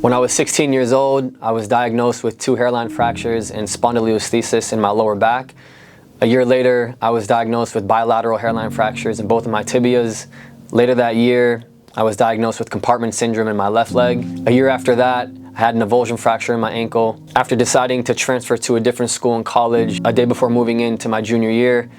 When I was 16 years old, I was diagnosed with 2 hairline fractures and spondylolisthesis in my lower back. A year later, I was diagnosed with bilateral hairline fractures in both of my tibias. Later that year, I was diagnosed with compartment syndrome in my left leg. A year after that, I had an avulsion fracture in my ankle. After deciding to transfer to a different school in college, a day before moving into my junior year,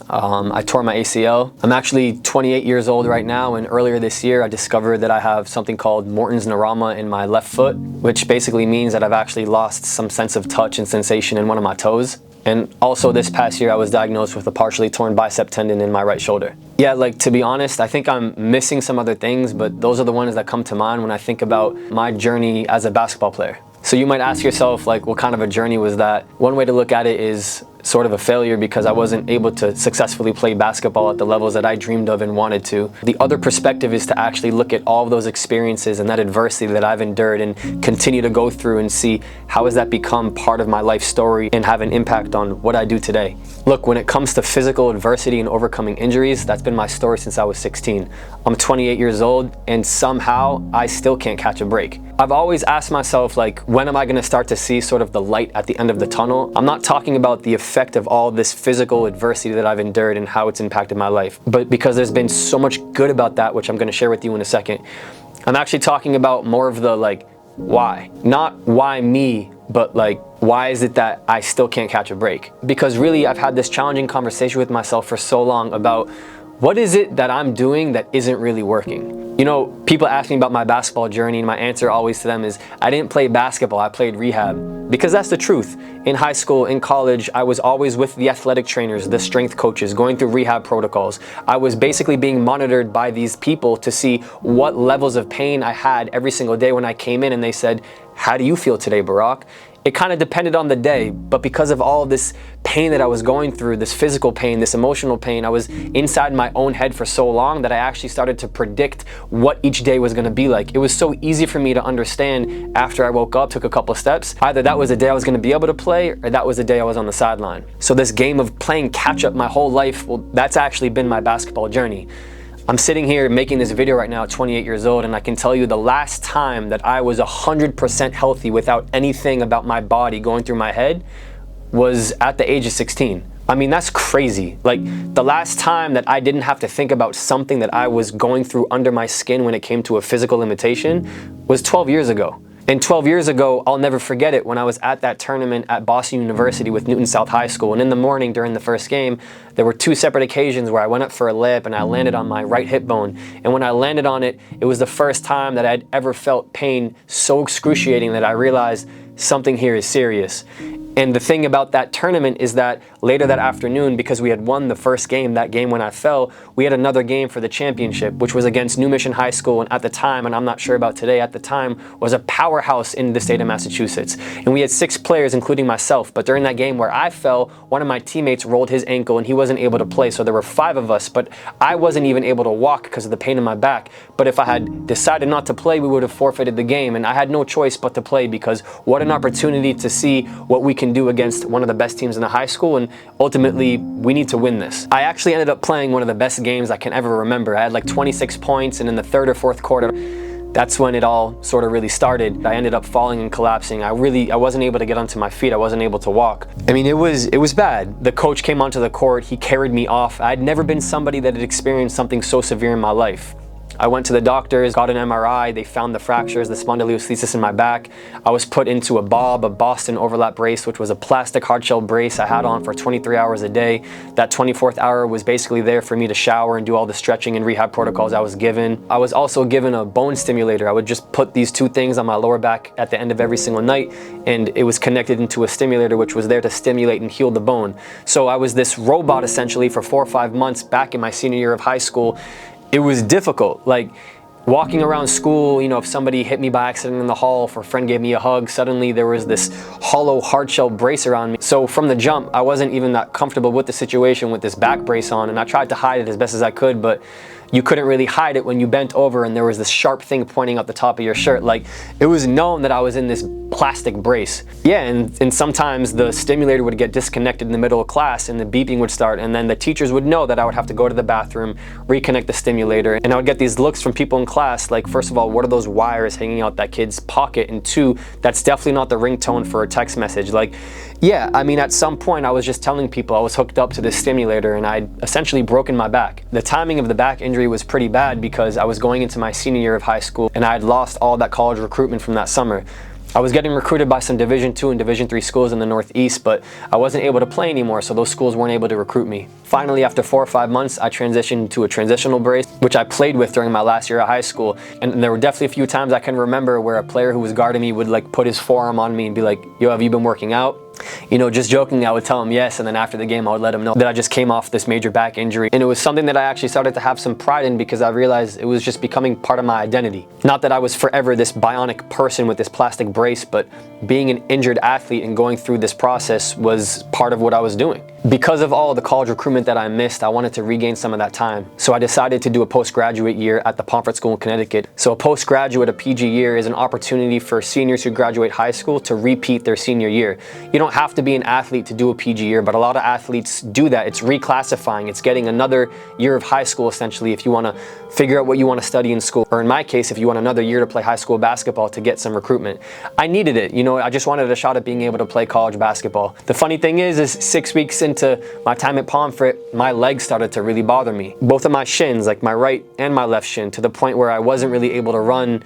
I tore my ACL. I'm actually 28 years old right now, and earlier this year I discovered that I have something called Morton's neuroma in my left foot, which basically means that I've actually lost some sense of touch and sensation in one of my toes. And also this past year I was diagnosed with a partially torn bicep tendon in my right shoulder. Yeah, like, to be honest, I think I'm missing some other things, but those are the ones that come to mind when I think about my journey as a basketball player. So you might ask yourself, like, what kind of a journey was that? One way to look at it is sort of a failure because I wasn't able to successfully play basketball at the levels that I dreamed of and wanted to. The other perspective is to actually look at all of those experiences and that adversity that I've endured and continue to go through and see how has that become part of my life story and have an impact on what I do today. Look, when it comes to physical adversity and overcoming injuries, that's been my story since I was 16. I'm 28 years old and somehow I still can't catch a break. I've always asked myself, like, when am I gonna start to see sort of the light at the end of the tunnel? I'm not talking about the effect of all this physical adversity that I've endured and how it's impacted my life, but because there's been so much good about that, which I'm gonna share with you in a second. I'm actually talking about more of the, like, why. Not why me, but like, why is it that I still can't catch a break? Because really, I've had this challenging conversation with myself for so long about what is it that I'm doing that isn't really working? You know, people ask me about my basketball journey and my answer always to them is, I didn't play basketball, I played rehab. Because that's the truth. In high school, in college, I was always with the athletic trainers, the strength coaches, going through rehab protocols. I was basically being monitored by these people to see what levels of pain I had every single day when I came in and they said, how do you feel today, Barack? It kind of depended on the day, but because of all of this pain that I was going through, this physical pain, this emotional pain, I was inside my own head for so long that I actually started to predict what each day was gonna be like. It was so easy for me to understand after I woke up, took a couple steps, either that was the day I was gonna be able to play or that was the day I was on the sideline. So this game of playing catch up my whole life, well, that's actually been my basketball journey. I'm sitting here making this video right now at 28 years old, and I can tell you the last time that I was 100% healthy without anything about my body going through my head was at the age of 16. I mean, that's crazy. Like, the last time that I didn't have to think about something that I was going through under my skin when it came to a physical limitation was 12 years ago. And 12 years ago, I'll never forget it, when I was at that tournament at Boston University with Newton South High School. And in the morning during the first game, there were 2 separate occasions where I went up for a layup and I landed on my right hip bone. And when I landed on it, it was the first time that I'd ever felt pain so excruciating that I realized something here is serious. And the thing about that tournament is that later that afternoon, because we had won the first game, that game when I fell, we had another game for the championship, which was against New Mission High School. And at the time, and I'm not sure about today, at the time was a powerhouse in the state of Massachusetts. And we had 6 players, including myself. But during that game where I fell, one of my teammates rolled his ankle and he wasn't able to play. So there were 5 of us, but I wasn't even able to walk because of the pain in my back. But if I had decided not to play, we would have forfeited the game. And I had no choice but to play, because what an opportunity to see what we can do against one of the best teams in the high school, and ultimately we need to win this. I actually ended up playing one of the best games I can ever remember. I had like 26 points, and in the 3rd or 4th quarter, that's when it all sort of really started. I ended up falling and collapsing. I wasn't able to get onto my feet. I wasn't able to walk. I mean, it was bad. The coach came onto the court, he carried me off. I'd never been somebody that had experienced something so severe in my life. I went to the doctors, got an MRI, they found the fractures, the spondylolisthesis in my back. I was put into a Boston overlap brace, which was a plastic hardshell brace I had on for 23 hours a day. That 24th hour was basically there for me to shower and do all the stretching and rehab protocols I was given. I was also given a bone stimulator. I would just put these 2 things on my lower back at the end of every single night, and it was connected into a stimulator which was there to stimulate and heal the bone. So I was this robot essentially for 4 or 5 months back in my senior year of high school. It was difficult, like walking around school, you know, if somebody hit me by accident in the hall, if a friend gave me a hug, suddenly there was this hollow hardshell brace around me. So from the jump, I wasn't even that comfortable with the situation with this back brace on, and I tried to hide it as best as I could, but you couldn't really hide it when you bent over and there was this sharp thing pointing out the top of your shirt. Like, it was known that I was in this plastic brace. Yeah, and sometimes the stimulator would get disconnected in the middle of class and the beeping would start, and then the teachers would know that I would have to go to the bathroom, reconnect the stimulator, and I would get these looks from people in class like, first of all, what are those wires hanging out that kid's pocket? And two, that's definitely not the ringtone for a text message. Like, yeah, I mean, at some point I was just telling people I was hooked up to this stimulator and I'd essentially broken my back. The timing of the back injury was pretty bad because I was going into my senior year of high school and I had lost all that college recruitment from that summer. I was getting recruited by some Division II and Division III schools in the Northeast, but I wasn't able to play anymore, so those schools weren't able to recruit me. Finally, after 4 or 5 months, I transitioned to a transitional brace, which I played with during my last year of high school. And there were definitely a few times I can remember where a player who was guarding me would like put his forearm on me and be like, yo, have you been working out? You know, just jokingly, I would tell him yes, and then after the game, I would let him know that I just came off this major back injury. And it was something that I actually started to have some pride in because I realized it was just becoming part of my identity. Not that I was forever this bionic person with this plastic brace, but being an injured athlete and going through this process was part of what I was doing. Because of all of the college recruitment that I missed, I wanted to regain some of that time. So I decided to do a postgraduate year at the Pomfret School in Connecticut. So a postgraduate, a PG year, is an opportunity for seniors who graduate high school to repeat their senior year. You don't have to be an athlete to do a PG year, but a lot of athletes do that. It's reclassifying. It's getting another year of high school, essentially, if you want to figure out what you want to study in school. Or in my case, if you want another year to play high school basketball to get some recruitment. I needed it. You know, I just wanted a shot at being able to play college basketball. The funny thing is 6 weeks into my time at Pomfret, my legs started to really bother me. Both of my shins, like my right and my left shin, to the point where I wasn't really able to run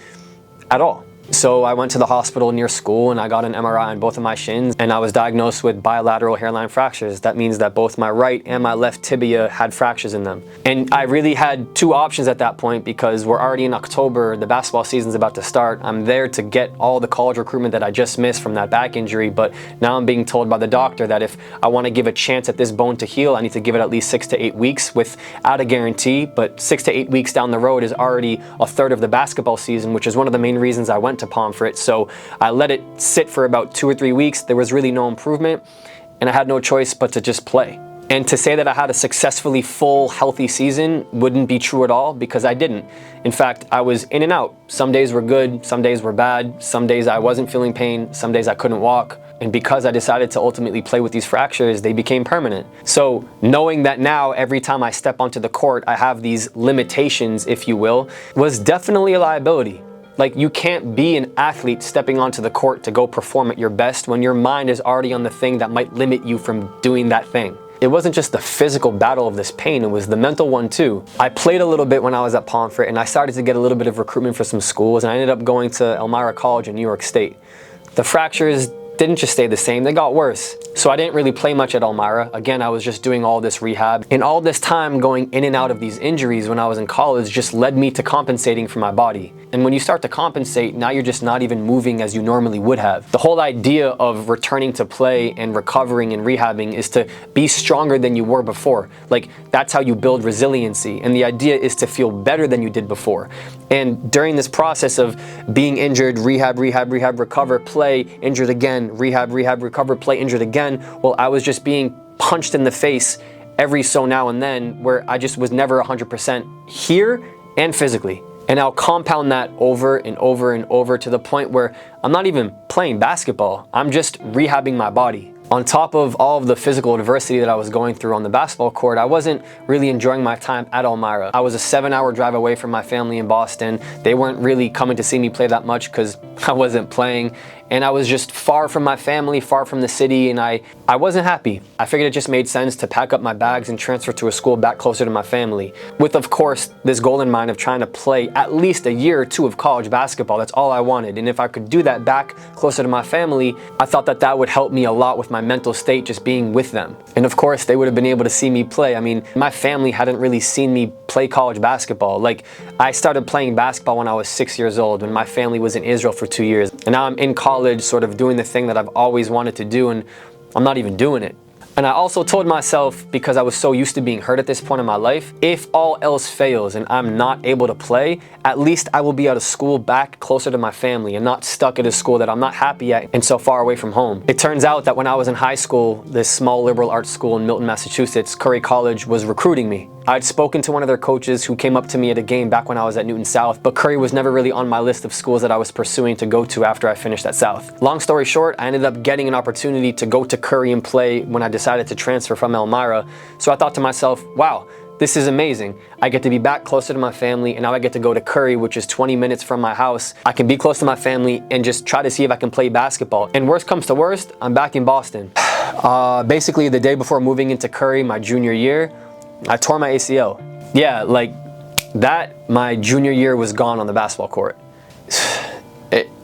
at all. So I went to the hospital near school and I got an MRI on both of my shins and I was diagnosed with bilateral hairline fractures. That means that both my right and my left tibia had fractures in them. And I really had two options at that point because we're already in October, the basketball season's about to start. I'm there to get all the college recruitment that I just missed from that back injury, but now I'm being told by the doctor that if I want to give a chance at this bone to heal, I need to give it at least 6 to 8 weeks without a guarantee. But 6 to 8 weeks down the road is already a third of the basketball season, which is one of the main reasons I went to Pomfret. So I let it sit for about 2 or 3 weeks. There was really no improvement and I had no choice but to just play. And to say that I had a successfully full, healthy season wouldn't be true at all because I didn't. In fact, I was in and out. Some days were good, some days were bad, some days I wasn't feeling pain, some days I couldn't walk. And because I decided to ultimately play with these fractures, they became permanent. So knowing that now every time I step onto the court, I have these limitations, if you will, was definitely a liability. Like, you can't be an athlete stepping onto the court to go perform at your best when your mind is already on the thing that might limit you from doing that thing. It wasn't just the physical battle of this pain, it was the mental one too. I played a little bit when I was at Pomfret and I started to get a little bit of recruitment for some schools and I ended up going to Elmira College in New York State. The fractures didn't just stay the same, they got worse. So I didn't really play much at Elmira. Again, I was just doing all this rehab. And all this time going in and out of these injuries when I was in college just led me to compensating for my body. And when you start to compensate, now you're just not even moving as you normally would have. The whole idea of returning to play and recovering and rehabbing is to be stronger than you were before. Like, that's how you build resiliency. And the idea is to feel better than you did before. And during this process of being injured, rehab, recover, play, injured again, rehab, recover, play, injured again, well, I was just being punched in the face every so now and then where I just was never 100% here and physically. And I'll compound that over and over and over to the point where I'm not even playing basketball. I'm just rehabbing my body. On top of all of the physical adversity that I was going through on the basketball court, I wasn't really enjoying my time at Elmira. I was a 7-hour drive away from my family in Boston. They weren't really coming to see me play that much because I wasn't playing. And I was just far from my family, far from the city, and I wasn't happy. I figured it just made sense to pack up my bags and transfer to a school back closer to my family. With, of course, this goal in mind of trying to play at least a year or two of college basketball. That's all I wanted. And if I could do that back closer to my family, I thought that that would help me a lot with my mental state, just being with them. And of course, they would have been able to see me play. I mean, my family hadn't really seen me play college basketball. Like, I started playing basketball when I was 6 years old, when my family was in Israel for 2 years. And now I'm in college, sort of doing the thing that I've always wanted to do, and I'm not even doing it. And I also told myself, because I was so used to being hurt at this point in my life, if all else fails and I'm not able to play, at least I will be out of school back closer to my family and not stuck at a school that I'm not happy at and so far away from home. It turns out that when I was in high school, this small liberal arts school in Milton, Massachusetts, Curry College, was recruiting me. I'd spoken to one of their coaches who came up to me at a game back when I was at Newton South, but Curry was never really on my list of schools that I was pursuing to go to after I finished at South. Long story short, I ended up getting an opportunity to go to Curry and play when I decided to transfer from Elmira. So I thought to myself, wow, this is amazing. I get to be back closer to my family, and now I get to go to Curry, which is 20 minutes from my house. I can be close to my family and just try to see if I can play basketball. And worst comes to worst, I'm back in Boston. Basically the day before moving into Curry my junior year, I tore my ACL. Yeah, like that, my junior year was gone on the basketball court.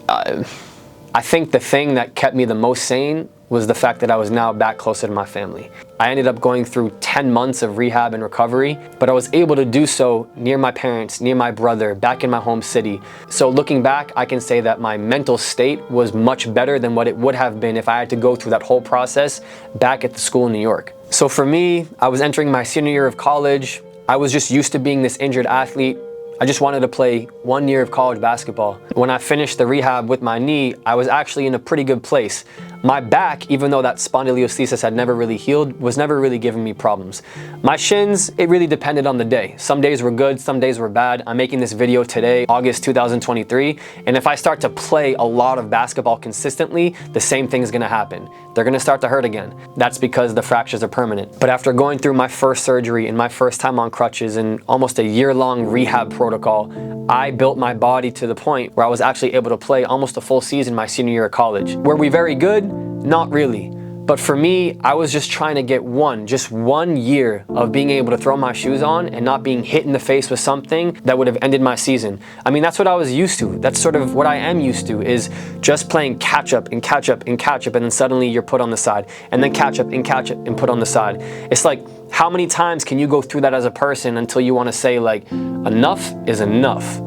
I think the thing that kept me the most sane was the fact that I was now back closer to my family. I ended up going through 10 months of rehab and recovery, but I was able to do so near my parents, near my brother, back in my home city. So looking back, I can say that my mental state was much better than what it would have been if I had to go through that whole process back at the school in New York. So for me, I was entering my senior year of college. I was just used to being this injured athlete. I just wanted to play 1 year of college basketball. When I finished the rehab with my knee, I was actually in a pretty good place. My back, even though that spondylolisthesis had never really healed, was never really giving me problems. My shins, it really depended on the day. Some days were good, some days were bad. I'm making this video today, August 2023, and if I start to play a lot of basketball consistently, the same thing's gonna happen. They're gonna start to hurt again. That's because the fractures are permanent. But after going through my first surgery and my first time on crutches and almost a year-long rehab protocol, I built my body to the point where I was actually able to play almost a full season my senior year of college. Were we very good? Not really. But for me, I was just trying to get just one year of being able to throw my shoes on and not being hit in the face with something that would have ended my season. I mean, that's what I was used to. That's sort of what I am used to, is just playing catch up and catch up and catch up, and then suddenly you're put on the side, and then catch up and catch up and put on the side. It's like, how many times can you go through that as a person until you want to say, like, enough is enough?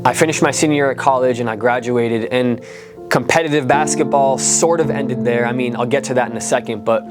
I finished my senior year at college and I graduated, and competitive basketball sort of ended there. I mean, I'll get to that in a second, but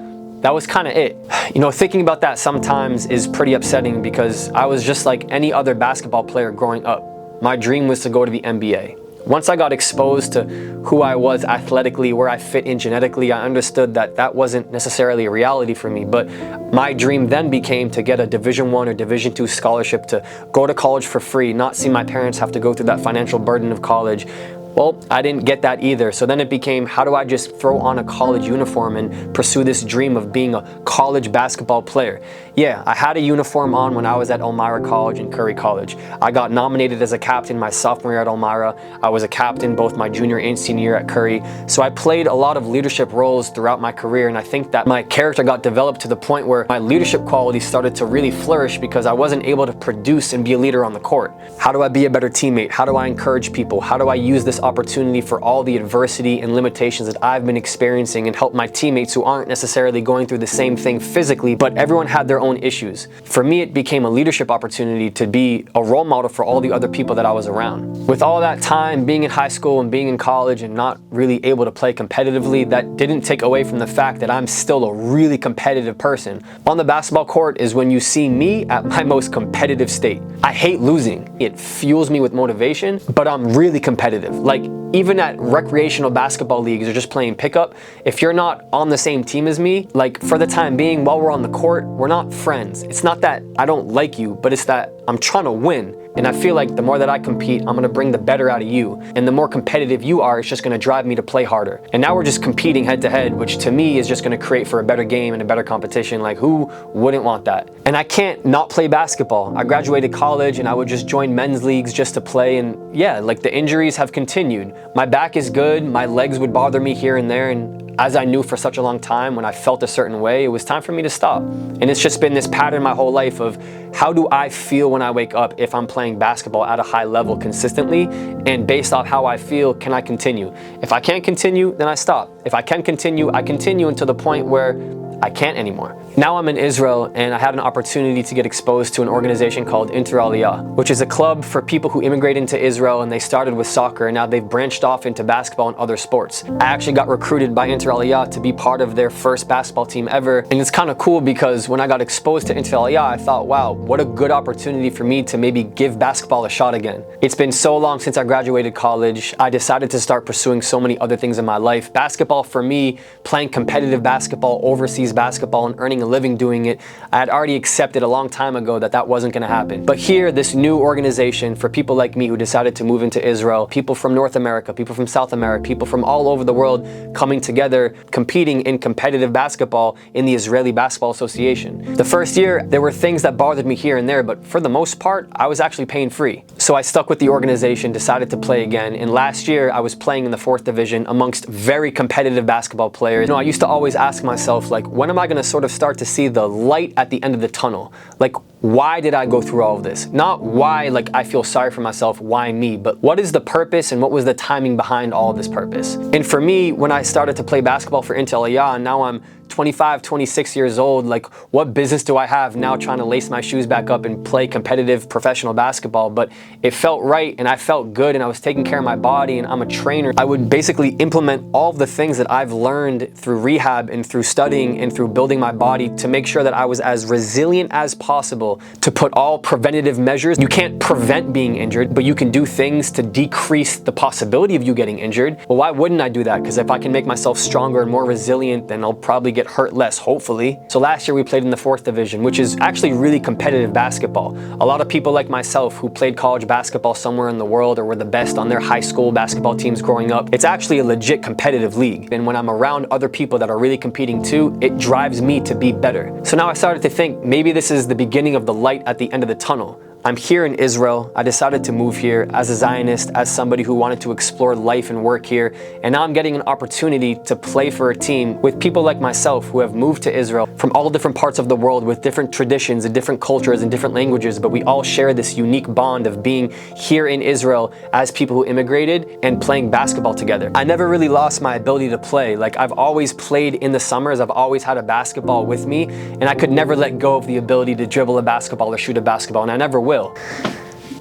that was kind of it. You know, thinking about that sometimes is pretty upsetting because I was just like any other basketball player growing up. My dream was to go to the NBA. Once I got exposed to who I was athletically, where I fit in genetically, I understood that that wasn't necessarily a reality for me. But my dream then became to get a Division I or Division II scholarship, to go to college for free, not see my parents have to go through that financial burden of college. Well, I didn't get that either. So then it became, how do I just throw on a college uniform and pursue this dream of being a college basketball player? Yeah, I had a uniform on when I was at Elmira College and Curry College. I got nominated as a captain my sophomore year at Elmira. I was a captain both my junior and senior year at Curry. So I played a lot of leadership roles throughout my career, and I think that my character got developed to the point where my leadership qualities started to really flourish because I wasn't able to produce and be a leader on the court. How do I be a better teammate? How do I encourage people? How do I use this opportunity for all the adversity and limitations that I've been experiencing and help my teammates who aren't necessarily going through the same thing physically, but everyone had their own issues? For me, it became a leadership opportunity to be a role model for all the other people that I was around. With all that time being in high school and being in college and not really able to play competitively, that didn't take away from the fact that I'm still a really competitive person. On the basketball court is when you see me at my most competitive state. I hate losing. It fuels me with motivation, but I'm really competitive. Like, even at recreational basketball leagues or just playing pickup, if you're not on the same team as me, like, for the time being, while we're on the court, we're not friends. It's not that I don't like you, but it's that I'm trying to win. And I feel like the more that I compete, I'm gonna bring the better out of you. And the more competitive you are, it's just gonna drive me to play harder. And now we're just competing head to head, which to me is just gonna create for a better game and a better competition. Like, who wouldn't want that? And I can't not play basketball. I graduated college and I would just join men's leagues just to play. And yeah, like, the injuries have continued. My back is good. My legs would bother me here and there. And as I knew for such a long time, when I felt a certain way, it was time for me to stop. And it's just been this pattern my whole life of, how do I feel when I wake up if I'm playing basketball at a high level consistently? And based off how I feel, can I continue? If I can't continue, then I stop. If I can continue, I continue until the point where I can't anymore. Now I'm in Israel and I had an opportunity to get exposed to an organization called Inter Aliyah, which is a club for people who immigrate into Israel, and they started with soccer and now they've branched off into basketball and other sports. I actually got recruited by Inter Aliyah to be part of their first basketball team ever. And it's kind of cool because when I got exposed to Inter Aliyah, I thought, wow, what a good opportunity for me to maybe give basketball a shot again. It's been so long since I graduated college. I decided to start pursuing so many other things in my life. Basketball for me, playing competitive basketball, overseas basketball, and earning a living doing it, I had already accepted a long time ago that that wasn't going to happen. But here, this new organization for people like me who decided to move into Israel, people from North America, people from South America, people from all over the world coming together, competing in competitive basketball in the Israeli Basketball Association. The first year, there were things that bothered me here and there, but for the most part, I was actually pain-free. So I stuck with the organization, decided to play again, and last year I was playing in the 4th division amongst very competitive basketball players. You know, I used to always ask myself, like, when am I going to sort of start to see the light at the end of the tunnel? Like, why did I go through all of this? Not why, like, I feel sorry for myself, why me, but what is the purpose and what was the timing behind all of this purpose? And for me, when I started to play basketball for Inter Aliyah, and now I'm 25, 26 years old, like, what business do I have now trying to lace my shoes back up and play competitive professional basketball? But it felt right and I felt good and I was taking care of my body and I'm a trainer. I would basically implement all of the things that I've learned through rehab and through studying and through building my body to make sure that I was as resilient as possible, to put all preventative measures. You can't prevent being injured, but you can do things to decrease the possibility of you getting injured. Well, why wouldn't I do that? Because if I can make myself stronger and more resilient, then I'll probably get hurt less, hopefully. So last year we played in the 4th division, which is actually really competitive basketball. A lot of people like myself who played college basketball somewhere in the world or were the best on their high school basketball teams growing up, it's actually a legit competitive league. And when I'm around other people that are really competing too, it drives me to be better. So now I started to think maybe this is the beginning of the light at the end of the tunnel. I'm here in Israel. I decided to move here as a Zionist, as somebody who wanted to explore life and work here. And now I'm getting an opportunity to play for a team with people like myself who have moved to Israel from all different parts of the world with different traditions and different cultures and different languages. But we all share this unique bond of being here in Israel as people who immigrated and playing basketball together. I never really lost my ability to play. Like, I've always played in the summers. I've always had a basketball with me, and I could never let go of the ability to dribble a basketball or shoot a basketball, and I never will.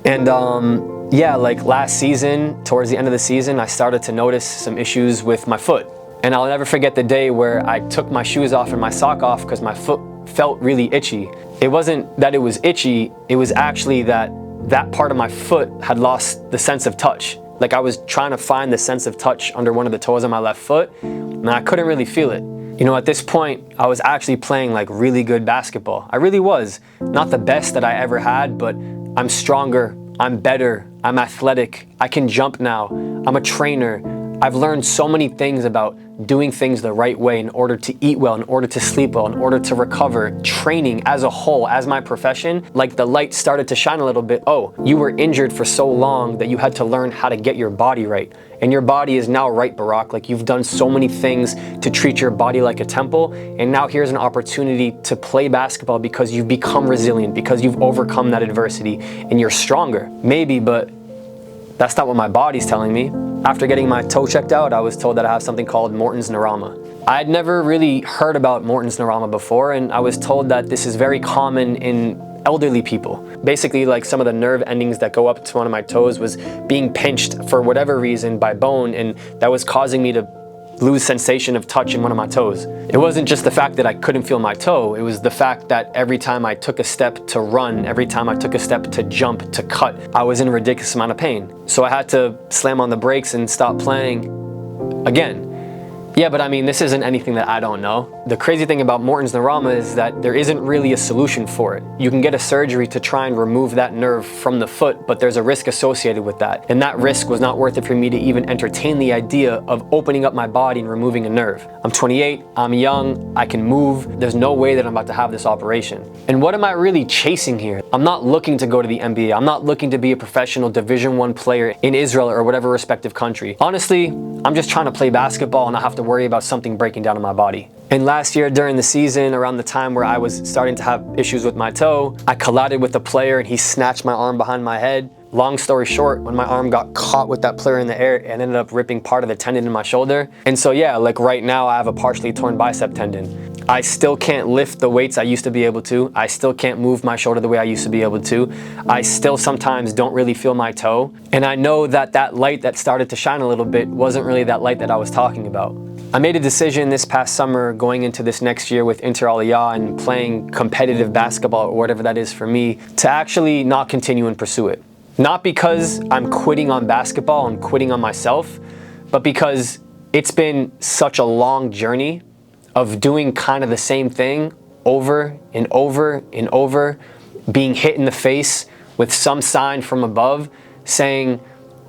And yeah, like last season, towards the end of the season, I started to notice some issues with my foot. And I'll never forget the day where I took my shoes off and my sock off because my foot felt really itchy. It wasn't that it was itchy, it was actually that part of my foot had lost the sense of touch. Like, I was trying to find the sense of touch under one of the toes on my left foot, and I couldn't really feel it. You know, at this point, I was actually playing like really good basketball. I really was. Not the best that I ever had, but I'm stronger, I'm better, I'm athletic, I can jump now, I'm a trainer. I've learned so many things about doing things the right way in order to eat well, in order to sleep well, in order to recover. Training as a whole, as my profession, like the light started to shine a little bit. Oh, you were injured for so long that you had to learn how to get your body right. And your body is now right, Barak. Like, you've done so many things to treat your body like a temple. And now here's an opportunity to play basketball because you've become resilient, because you've overcome that adversity and you're stronger. Maybe, but that's not what my body's telling me. After getting my toe checked out, I was told that I have something called Morton's neuroma. I'd never really heard about Morton's neuroma before, and I was told that this is very common in elderly people. Basically, like, some of the nerve endings that go up to one of my toes was being pinched for whatever reason by bone, and that was causing me to lose sensation of touch in one of my toes. It wasn't just the fact that I couldn't feel my toe, it was the fact that every time I took a step to run, every time I took a step to jump, to cut, I was in a ridiculous amount of pain. So I had to slam on the brakes and stop playing again. Yeah, but I mean, this isn't anything that I don't know. The crazy thing about Morton's neuroma is that there isn't really a solution for it. You can get a surgery to try and remove that nerve from the foot, but there's a risk associated with that. And that risk was not worth it for me to even entertain the idea of opening up my body and removing a nerve. I'm 28, I'm young, I can move. There's no way that I'm about to have this operation. And what am I really chasing here? I'm not looking to go to the NBA. I'm not looking to be a professional Division I player in Israel or whatever respective country. Honestly, I'm just trying to play basketball and not have to worry about something breaking down in my body. And last year during the season, around the time where I was starting to have issues with my toe, I collided with a player and he snatched my arm behind my head. Long story short, when my arm got caught with that player in the air, it ended up ripping part of the tendon in my shoulder. And so yeah, like right now I have a partially torn bicep tendon. I still can't lift the weights I used to be able to. I still can't move my shoulder the way I used to be able to. I still sometimes don't really feel my toe. And I know that that light that started to shine a little bit wasn't really that light that I was talking about. I made a decision this past summer going into this next year with Inter Aliyah and playing competitive basketball or whatever that is for me to actually not continue and pursue it. Not because I'm quitting on basketball and quitting on myself, but because it's been such a long journey of doing kind of the same thing over and over and over, being hit in the face with some sign from above saying,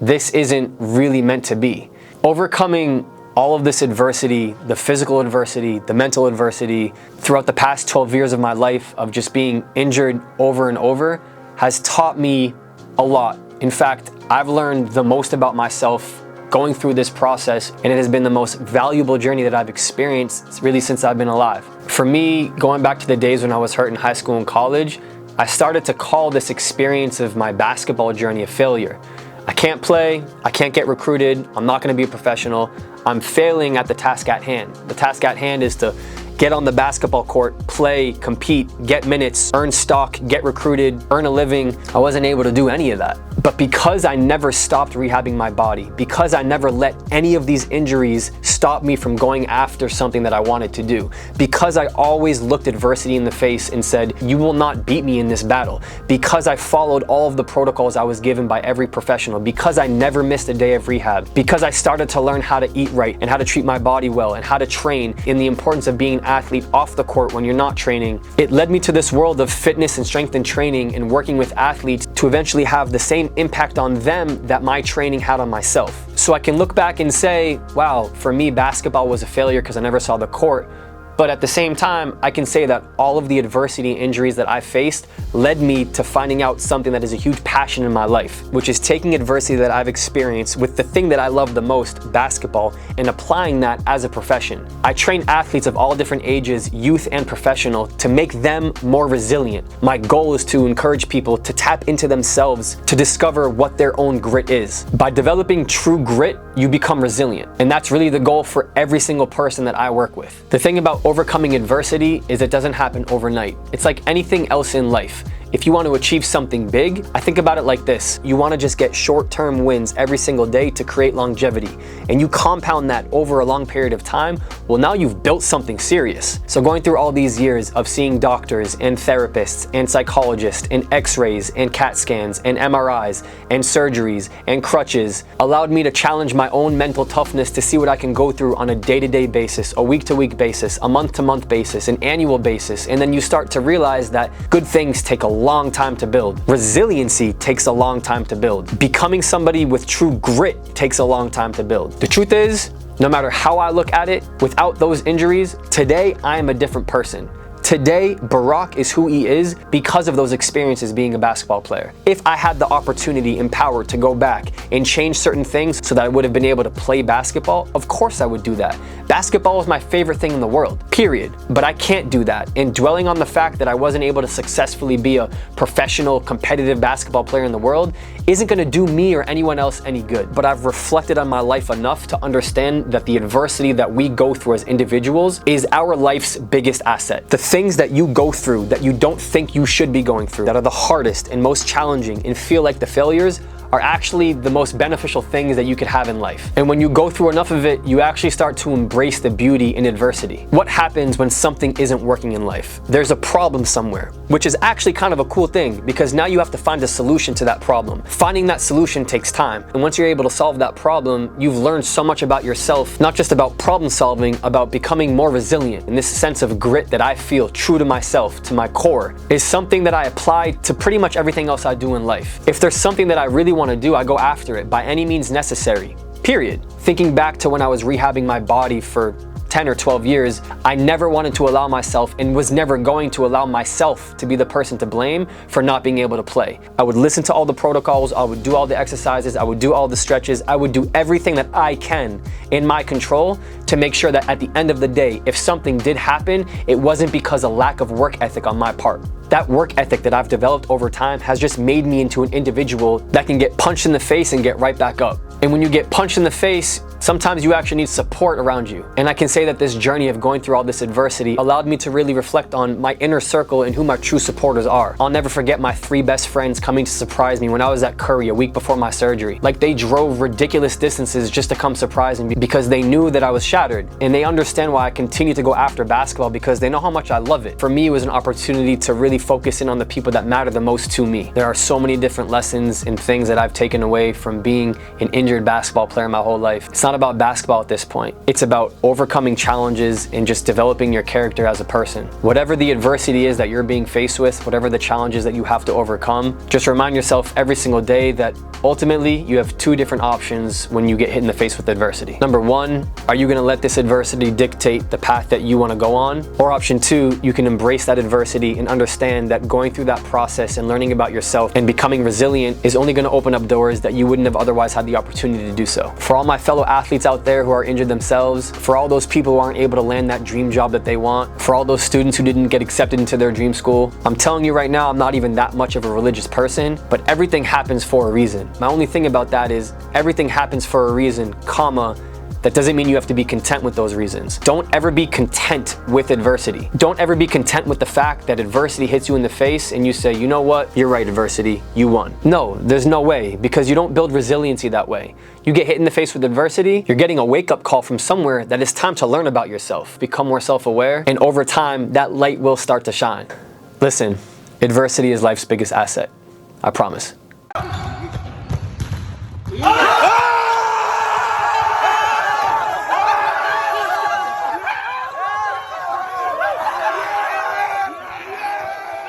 this isn't really meant to be. Overcoming all of this adversity, the physical adversity, the mental adversity, throughout the past 12 years of my life of just being injured over and over, has taught me a lot. In fact, I've learned the most about myself going through this process, and it has been the most valuable journey that I've experienced really since I've been alive. For me, going back to the days when I was hurt in high school and college, I started to call this experience of my basketball journey a failure. I can't play, I can't get recruited, I'm not gonna be a professional, I'm failing at the task at hand. The task at hand is to get on the basketball court, play, compete, get minutes, earn stock, get recruited, earn a living. I wasn't able to do any of that. But because I never stopped rehabbing my body, because I never let any of these injuries stop me from going after something that I wanted to do, because I always looked adversity in the face and said, you will not beat me in this battle, because I followed all of the protocols I was given by every professional, because I never missed a day of rehab, because I started to learn how to eat right and how to treat my body well and how to train, in the importance of being an athlete off the court when you're not training, it led me to this world of fitness and strength and training and working with athletes to eventually have the same impact on them that my training had on myself. So I can look back and say, wow, for me, basketball was a failure because I never saw the court. But at the same time, I can say that all of the adversity and injuries that I faced led me to finding out something that is a huge passion in my life, which is taking adversity that I've experienced with the thing that I love the most, basketball, and applying that as a profession. I train athletes of all different ages, youth and professional, to make them more resilient. My goal is to encourage people to tap into themselves to discover what their own grit is. By developing true grit, you become resilient. And that's really the goal for every single person that I work with. The thing about overcoming adversity is it doesn't happen overnight. It's like anything else in life. If you want to achieve something big, I think about it like this. You want to just get short-term wins every single day to create longevity. And you compound that over a long period of time, well, now you've built something serious. So going through all these years of seeing doctors and therapists and psychologists and x-rays and CAT scans and MRIs and surgeries and crutches allowed me to challenge my own mental toughness to see what I can go through on a day-to-day basis, a week-to-week basis, a month-to-month basis, an annual basis. And then you start to realize that good things take a long time to build. Resiliency takes a long time to build. Becoming somebody with true grit takes a long time to build. The truth is, no matter how I look at it, without those injuries, today I am a different person. Today, Barack is who he is because of those experiences being a basketball player. If I had the opportunity and power to go back and change certain things so that I would have been able to play basketball, of course I would do that. Basketball is my favorite thing in the world, period. But I can't do that. And dwelling on the fact that I wasn't able to successfully be a professional, competitive basketball player in the world isn't gonna do me or anyone else any good. But I've reflected on my life enough to understand that the adversity that we go through as individuals is our life's biggest asset. The things that you go through that you don't think you should be going through, that are the hardest and most challenging and feel like the failures, are actually the most beneficial things that you could have in life. And when you go through enough of it, you actually start to embrace the beauty in adversity. What happens when something isn't working in life? There's a problem somewhere, which is actually kind of a cool thing because now you have to find a solution to that problem. Finding that solution takes time. And once you're able to solve that problem, you've learned so much about yourself, not just about problem solving, about becoming more resilient. And this sense of grit that I feel true to myself, to my core, is something that I apply to pretty much everything else I do in life. If there's something that I really want to do, I go after it by any means necessary, period. Thinking back to when I was rehabbing my body for 10 or 12 years, I never wanted to allow myself and was never going to allow myself to be the person to blame for not being able to play. I would listen to all the protocols, I would do all the exercises, I would do all the stretches, I would do everything that I can in my control to make sure that at the end of the day, if something did happen, it wasn't because of lack of work ethic on my part. That work ethic that I've developed over time has just made me into an individual that can get punched in the face and get right back up. And when you get punched in the face, sometimes you actually need support around you. And I can say that this journey of going through all this adversity allowed me to really reflect on my inner circle and who my true supporters are. I'll never forget my 3 best friends coming to surprise me when I was at Curry a week before my surgery. Like, they drove ridiculous distances just to come surprise me because they knew that I was shattered. And they understand why I continue to go after basketball because they know how much I love it. For me, it was an opportunity to really focus in on the people that matter the most to me. There are so many different lessons and things that I've taken away from being an injured basketball player my whole life. It's not not about basketball at this point. It's about overcoming challenges and just developing your character as a person. Whatever the adversity is that you're being faced with, whatever the challenges that you have to overcome, just remind yourself every single day that ultimately you have two different options when you get hit in the face with adversity. Number one, are you gonna let this adversity dictate the path that you wanna go on? Or option two, you can embrace that adversity and understand that going through that process and learning about yourself and becoming resilient is only gonna open up doors that you wouldn't have otherwise had the opportunity to do so. For all my fellow athletes out there who are injured themselves, for all those people who aren't able to land that dream job that they want, for all those students who didn't get accepted into their dream school, I'm telling you right now, I'm not even that much of a religious person, but everything happens for a reason. My only thing about that is everything happens for a reason, comma, that doesn't mean you have to be content with those reasons. Don't ever be content with adversity. Don't ever be content with the fact that adversity hits you in the face and you say, you know what, you're right, adversity, you won. No, there's no way, because you don't build resiliency that way. You get hit in the face with adversity, you're getting a wake-up call from somewhere that it's time to learn about yourself, become more self-aware, and over time, that light will start to shine. Listen, adversity is life's biggest asset. I promise.